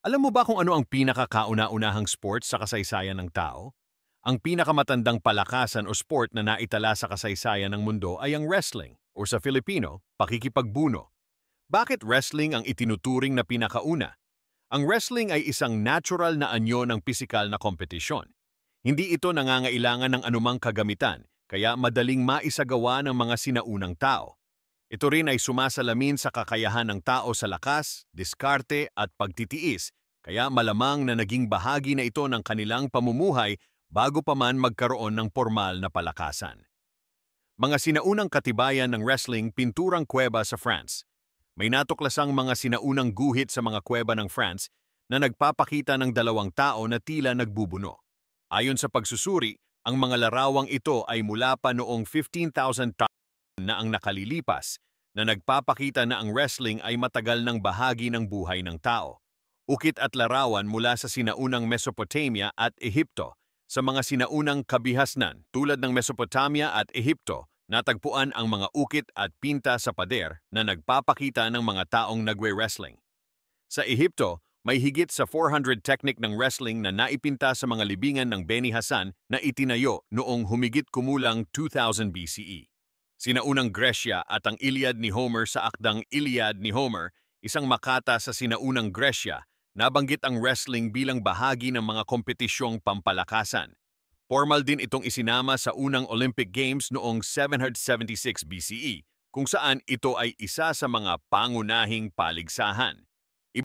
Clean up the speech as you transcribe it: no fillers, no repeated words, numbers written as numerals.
Alam mo ba kung ano ang pinakakauna-unahang sport sa kasaysayan ng tao? Ang pinakamatandang palakasan o sport na naitala sa kasaysayan ng mundo ay ang wrestling o sa Filipino, pakikipagbuno. Bakit wrestling ang itinuturing na pinakauna? Ang wrestling ay isang natural na anyo ng pisikal na kompetisyon. Hindi ito nangangailangan ng anumang kagamitan, kaya madaling maisagawa ng mga sinaunang tao. Ito rin ay sumasalamin sa kakayahan ng tao sa lakas, diskarte at pagtitiis, kaya malamang na naging bahagi na ito ng kanilang pamumuhay bago pa man magkaroon ng formal na palakasan. Mga sinaunang katibayan ng wrestling pinturang kuweba sa France. May natuklasang mga sinaunang guhit sa mga kuweba ng France na nagpapakita ng dalawang tao na tila nagbubuno. Ayon sa pagsusuri, ang mga larawang ito ay mula pa noong 15,000 na ang nakalilipas na nagpapakita na ang wrestling ay matagal ng bahagi ng buhay ng tao. Ukit at larawan mula sa sinaunang Mesopotamia at Ehipto. Sa mga sinaunang kabihasnan tulad ng Mesopotamia at Ehipto, natagpuan ang mga ukit at pinta sa pader na nagpapakita ng mga taong nagwe-wrestling. Sa Ehipto, may higit sa 400 technique ng wrestling na naipinta sa mga libingan ng Beni Hasan na itinayo noong humigit kumulang 2000 BCE. Sinaunang Gresya at ang Iliad ni Homer sa akdang Iliad ni Homer, isang makata sa sinaunang Gresya, nabanggit ang wrestling bilang bahagi ng mga kompetisyong pampalakasan. Formal din itong isinama sa unang Olympic Games noong 776 BCE, kung saan ito ay isa sa mga pangunahing paligsahan.